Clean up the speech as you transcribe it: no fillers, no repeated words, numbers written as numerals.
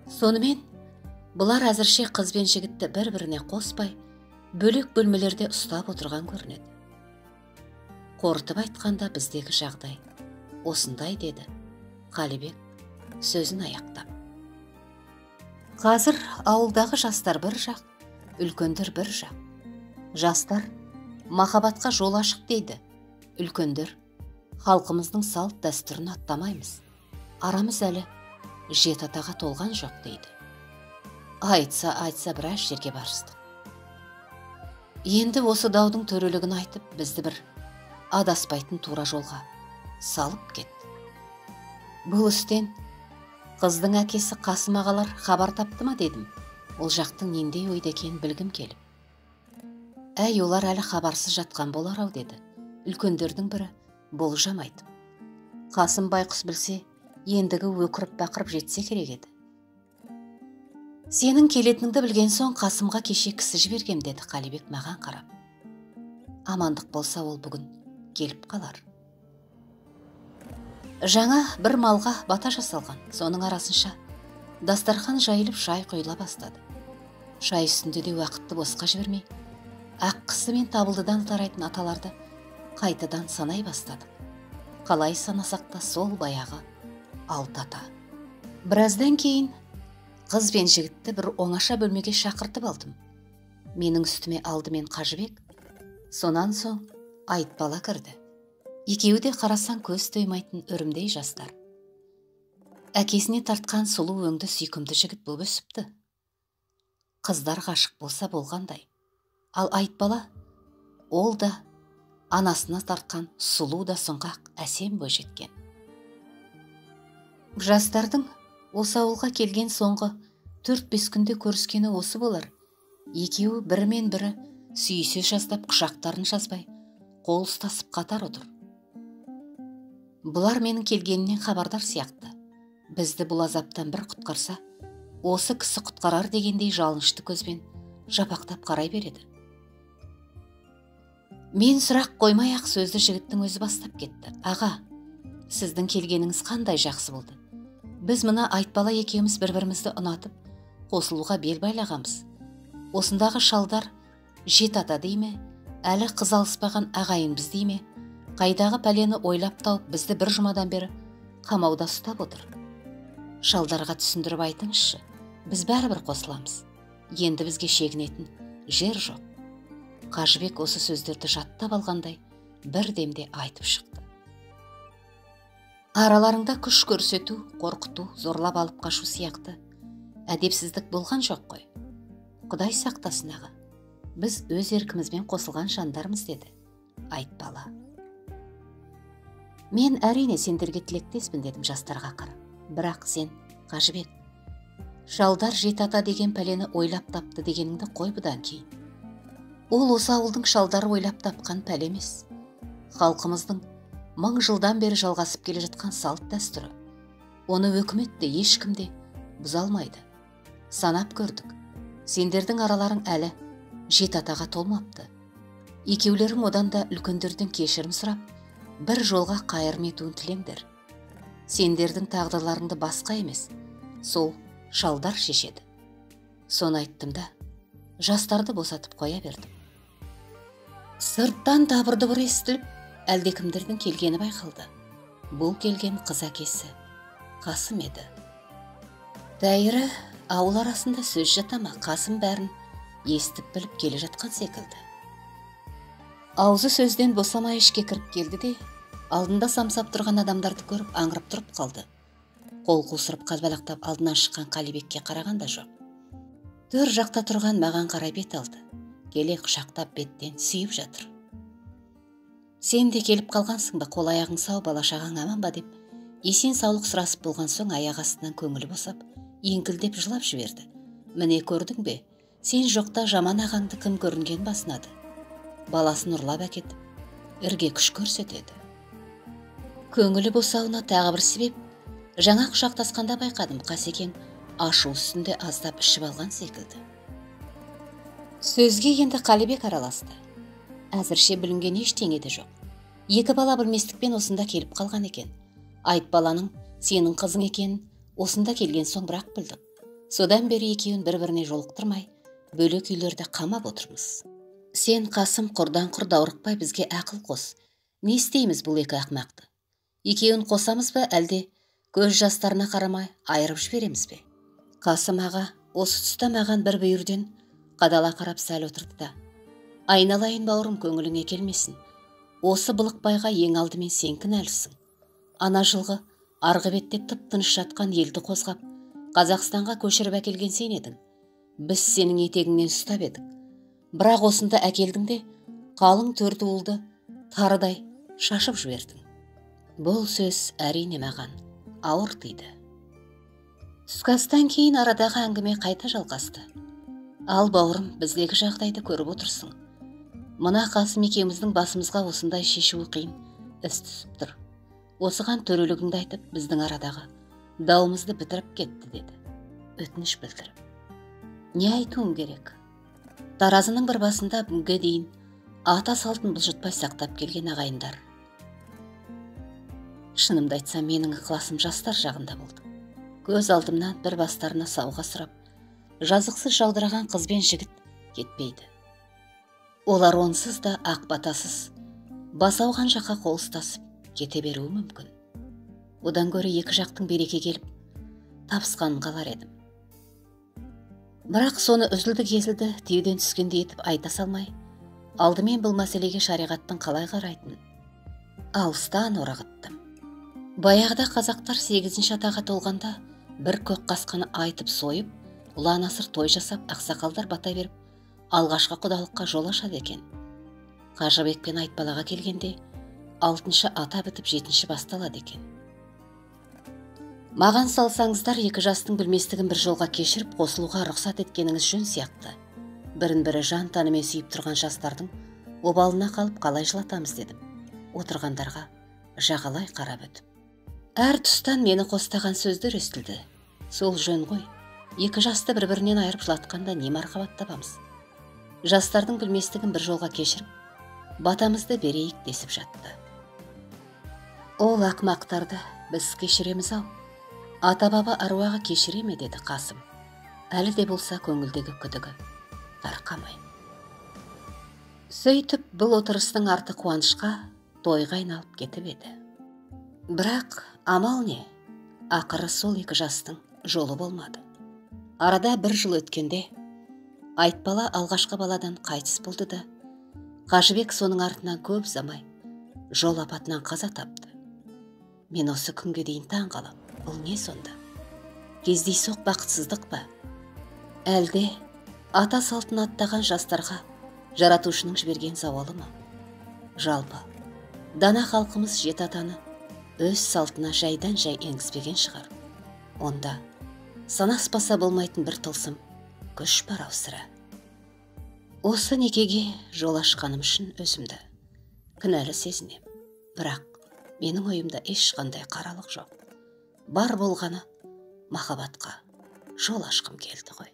Сонымен, бұлар әзірше қыз бен жігітті бір-біріне қоспай, бөлек бөлмелерде ұстап отырған көрінеді. Қорытып айтқанда біздегі жағдай осындай, деді Қалибек сөзін аяқтап. Қазір ауылдағы жастар бір жақ, үлкендер бір жақ. Жастар махаббатқа жол ашық дейді. Үлкендер халқымыздың салт дәстүрін аттамаймыз. Арамыз әлі жеті атаға толған жоқ дейді. Айтса біраз жерге барыстық. Енді осы даудың төрелігін айтып, бізді бір адаспайтын тура жолға салып кетті. Бұл істен қыздың әкесі Қасым ағалар хабар тапты ма дедім. Ол жақтың нендей ойда екенін білгім келіп. Әй, олар әлі хабарсыз жатқан болар-ау, деді үлкендердің бірі болжам айтып. Қасым байқұс білсе, ендігі өкіріп бақырып жетсе керек еді. Сенің келетініңді білген соң Қасымға кеше кісі жібергем, деді Қалибек маған қарап. Амандық болса, ол бүгін келіп қалар. Жаңа бір малға бата жасалған. Соның арасынша дастархан жайылып шай құйыла бастады. Шай үстінде де уақытты босқа жібермей, аққысы мен табылдыдан тарайтын аталарды қайтадан санай бастадық. Қалай санасақ та сол баяғы 6 ата. Біраздан кейін қыз бен жігітті бір оңаша бөлмеге шақыртып алдым. Менің үстіме алдымен Қажыбек, сонан соң Айтбала кірді. Екеуі де қарасаң көз тоймайтын өрімдей жастар. Әкесіне тартқан сұлу өңді сүйкімді жігіт болып өсіпті. Қыздар ғашық болса болғандай. Ал Айтбала, ол да анасына тартқан сұлу да сұңғақ әсем бойжеткен. Жастардың осы ауылға келген соңғы 4-5 күнде көріскені осы болар. Екеуі бірімен бірі сүйісе жаздап құшақтарын жазбай, қол ұстасып қатар отыр. Бұлар менің келгенінен хабардар сияқты. Бізді бұл азаптан бір құтқарса, осы кісі құтқарар дегендей жалынышты көзбен жапақтап қарай береді. Мен сұрақ қоймай-ақ сөзді жігіттің өзі бастап кетті. Аға, сіздің келгеніңіз қандай жақсы болды. Біз мына Айтбала екеуміз бір-бірімізді ұнатып, қосылуға бел байлағанбыз. Осындағы шалдар жет ата дей ме, әлі қыз алыспаған ағайынбыз дей ме, қайдағы пәлені ойлап тауып бізді бір жұмадан бері қамауда ұстап отыр. Шалдарға түсіндіріп айтыңызшы, біз бәрібір қосыламыз. Енді бізге шегінетін жер жоқ. Қажыбек осы сөздерді жаттап алғандай бір демде айтып шықты. Араларыңда күш көрсету, қорқыту, зорлап алып қашу сияқты әдепсіздік болған жоқ қой. Құдай сақтасын аға. Біз өз еркімізбен қосылған жандармыз, деді Айтбала. Мен әрине сендерге тілектеспін, дедім жастарға қарап. Бірақ сен, Қажыбек, шалдар жет ата деген пәлені ойлап тапты дегеніңді қой бұдан кейін. Ол осы ауылдың шалдары ойлап тапқан пәле емес. Халқымыздың 1000 жылдан бері жалғасып келе жатқан салт дәстүрі. Оны өкімет те ешкім де бұза алмайды. Санап көрдік. Сендердің араларың әлі жет атаға толмапты. Екеулерің одан да үлкендерден кешірім сұрап, бір жолға қайырым етуін тілеңдер. Сендердің тағдырларыңды басқа емес, сол шалдар шешеді. Соны айттым да, жастарды босатып қоя бердім. Сырттан дабырды-дыбыр естіліп, әлдекімдердің келгені байқалды. Бұл келген қыз әкесі Қасым еді. Дайыры ауыл арасында сөз жатама, Қасым бәрін естіп біліп келе жатқан секілді. Аузы сөзден босамай ішке кіріп келді де, алдында самсап тұрған адамдарды көріп аңырып тұрып қалды. Қол қусырып қазбалақтап алдынан шыққан Қалибекке қараған да жоқ. Төр жақта тұрған маған қарай бет алды. Келе құшақтап беттен сүйіп жатыр. Сен де келіп қалғансың ба, қол аяғың сау, бала-шағаң аман ба деп, есен саулық сұрасып болған соң аяқ астынан көңілі босап, еңкілдеп жылап жіберді. Міне көрдің бе, сен жоқта жаман ағаңды кім көрінген басынады. Баласын ұрлап әкетіп, ірге күш көрсетеді. Көңілі босауына тағы бір себеп, жаңа құшақтасқанда байқадым, Қасекең ашу үстінде аздап ішіп алған секілді. Сөзге енді Қалибек араласты. Әзірше білінген ештеңе де жоқ. Екі бала білместікпен осында келіп қалған екен. Айтбаланың сенің қызың екенін осында келген соң бірақ білдік. Содан бері екеуін бір-біріне жолықтырмай, бөлек үйлерді қамап отырмыз. Сен, Қасым, құрдан құр даурықпай бізге ақыл қос. Не істейміз бұл екі ақмақты? Екеуін қосамыз ба, әлде көз жастарына қарамай айырып жібереміз бе? Қасым аға осы тұста маған бір бүйірден қадала қарап сәл отырды да: айналайын бауырым, көңіліңе келмесін. Осы былықбайға ең алдымен сен кінәлісің. Ана жылғы арғы бетте тып-тыныш жатқан елді қозғап, Қазақстанға көшіріп әкелген сен едің. Біз сенің етегіңнен ұстап едік. Бірақ осында әкелдің де қалың төрт уылды тарыдай шашып жібердің. Бұл сөз әрине маған ауыр тиді. Түскі астан кейін арадағы әңгіме қайта жалғасты. Ал бауырым, біздегі жағдайды көріп отырсың. Мына Қасым екеуміздің басымызға осындай шешуі қиын іс түсіп тұр. Осыған төрелігіңді айтып, біздің арадағы дауымызды бітіріп кетті, деді, өтініш білдіріп. Не айтуым керек? Таразының бір басында бүгінге дейін ата салтын бұлжытпай сақтап келген ағайындар. Шынымды айтсам, менің ықыласым жастар жағында болды. Көз алдымнан бір бастарына сауға сұрап, жазықсыз жаудыраған қыз бен жігіт кетпейді. Олар онсыз да ақ батасыз бас ауған жаққа қол ұстасып кете беруі мүмкін. Одан гөрі екі жақтың береке келіп табысқанын қалар едім. Бірақ соны үзілді-кесілді түйеден түскендей етіп айта салмай, алдымен бұл мәселеге шариғаттың қалай қарайтынын алыстан орағыттым. Баяғыда қазақтар 8-ші атаға толғанда бір көк қасқаны айтып сойып, ұлан-асыр той жасап, ақсақалдар бата беріп, алғашқы құдалыққа жол ашады екен. Қажыбек пен Айтбалаға келгенде 6-шы ата бітіп 7-ші басталады екен. Маған салсаңыздар, екі жастың білместігін бір жолға кешіріп қосылуға рұқсат еткеніңіз жөн сияқты. Бірін-бірі жан танымен сүйіп тұрған жастардың обалына қалып қалай жылатамыз, дедім, отырғандарға жағалай қарап өтіп. Әр тұстан мені қостаған сөздер естілді. Сол жөн ғой. Екі жасты бір-бірінен айырып жылатқанда не мархабат табамыз? Жастардың білместігін бір жолға кешіріп, батамызды берейік десіп жатты. Ол ақмақтарды біз кешіреміз-ау. Ата-баба аруағы кешіре ме, деді Қасым. Әлі де болса көңілдегі күдігі тарқамай. Сөйтіп бұл отырыстың арты қуанышқа, тойға айналып кетіп еді. Бірақ амал не? Ақыры сол екі жастың жолы болмады. Арада бір жыл өткенде Айтбала алғашқы баладан қайтыс болды да, Қажыбек соның артынан көп замай жол апатынан қаза тапты. Мен осы күнге дейін таң қалам. Бұл не сонда? Кездейсоқ бақытсыздық па? Әлде ата салтын аттаған жастарға жаратушының жіберген зауалы ма? Жалпы, дана халқымыз жеті атаны өз салтына жайдан жай енгізбеген шығар. Онда санаспаса болмайтын бір тылсым күш бар сірә. Осы некеге жол ашқаным үшін өзімді кінәлі сезінем. Бірақ менің ойымда ешқандай қаралық жоқ. Бар болғаны махаббатқа жол ашқым келді ғой.